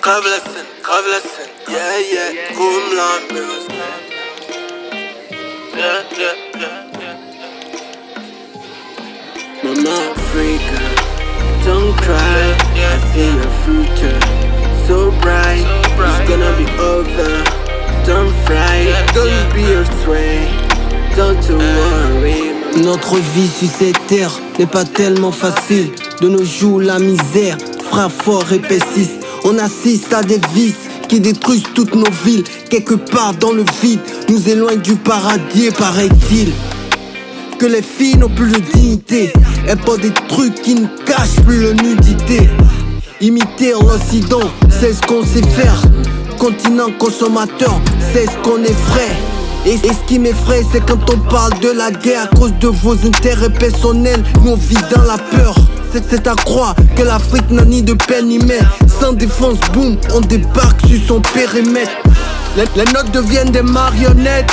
Kavlasen, yeah, Kumlan Bros. Yeah. Mama Africa, don't cry, I see your future so bright, it's gonna be over. Don't fry, don't be afraid, don't worry. Notre vie sur cette terre n'est pas tellement facile. De nos jours la misère frappe fort et persiste. On assiste à des vices qui détruisent toutes nos villes. Quelque part dans le vide, nous éloignent du paradis, paraît-il. Que les filles n'ont plus de dignité. Elles portent des trucs qui ne cachent plus leur nudité. Imiter l'Occident, c'est ce qu'on sait faire. Continent consommateur, c'est ce qu'on effraie. Et ce qui m'effraie, c'est quand on parle de la guerre à cause de vos intérêts personnels. Nous on vit dans la peur. C'est à croire que l'Afrique n'a ni de père ni mère. Sans défense, boum, on débarque sur son périmètre. Les notes deviennent des marionnettes.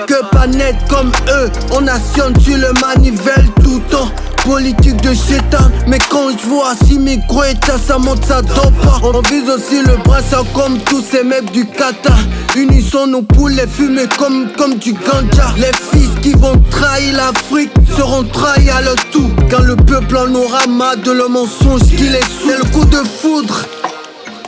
Que pas net comme eux, on actionne sur le manivelle tout le temps. Politique de chétan, mais quand je vois si mes gros états ça monte, ça dort pas. On vise aussi le brassard comme tous ces mecs du Qatar. Unissons nos poulets fumés comme du ganja. Les fils qui vont trahir l'Afrique seront trahis à leur tour. Quand le peuple en aura marre de le mensonge qu'il est sous. C'est le coup de foudre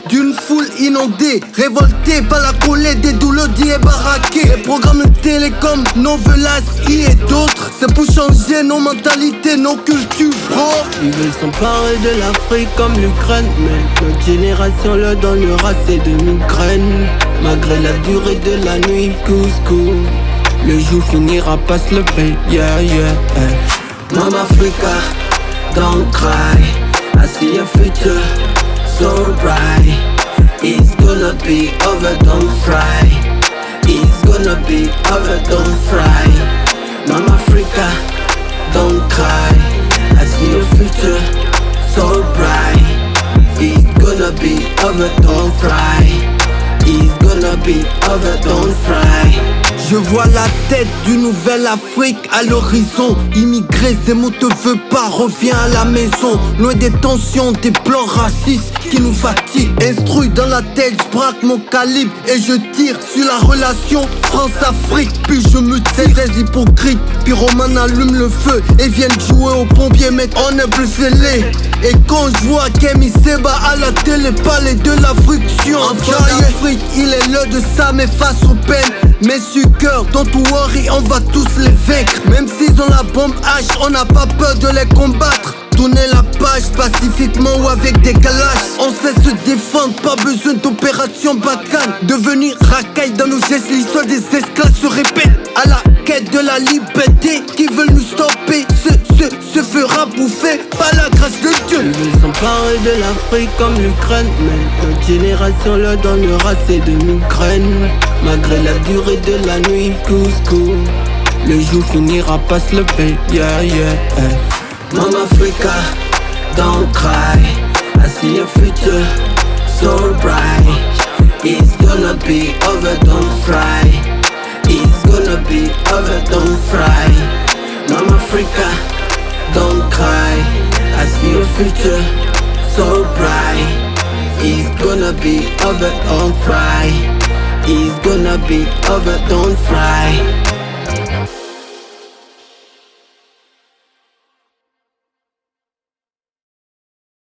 d'une foule inondée, révoltée par la colère des douleurs et baraqués. Les programmes de télécom, Novelas, et d'autres, c'est pour changer nos mentalités, nos cultures, bro. Ils veulent s'emparer de l'Afrique comme l'Ukraine, mais notre génération leur donnera ses demi-graines. Malgré la durée de la nuit, couscous, le jour finira par se lever, yeah. Mama Africa, don't cry, I see your future so bright. It's gonna be over, don't fry. It's gonna be over, don't fry. Mama Africa, don't cry, I see your future so bright. It's gonna be over, don't fry. It's gonna be over, don't fry. Je vois la tête d'une nouvelle Afrique à l'horizon. Immigré, ces mots te veut pas, reviens à la maison. Loin des tensions, des plans racistes qui nous fatiguent. Instruit dans la tête, je braque mon calibre et je tire sur la relation France-Afrique. Puis je me tire, ces hypocrites. Pyromane allume le feu et viennent jouer aux pompiers, mais on est plus fêlés. Et quand je vois Kemi Seba à la télé parler de l'Afrique, je suis en d'Afrique. Il est l'heure de ça, mais face aux peines. Mais sur cœur, don't worry, on va tous les vaincre. Même s'ils ont la bombe H, on n'a pas peur de les combattre. Tourner la page pacifiquement ou avec des calages. On sait se défendre, pas besoin d'opération bacane. Devenir racaille dans nos gestes, l'histoire des esclaves se répète. À la quête de la liberté, qui veulent nous stopper se fera bouffer par la grâce de Dieu. Ils veulent s'emparer de l'Afrique comme l'Ukraine, mais notre génération leur donnera ses demi-graines. Malgré la durée de la nuit, couscous, le jour finira par se lever, yeah. Mama Africa, don't cry, I see your future so bright. It's gonna be over, don't fry. It's gonna be over, don't fry. Mama Africa, don't cry, I see your future so bright. It's gonna be over, don't fry. It's gonna be over, don't fry.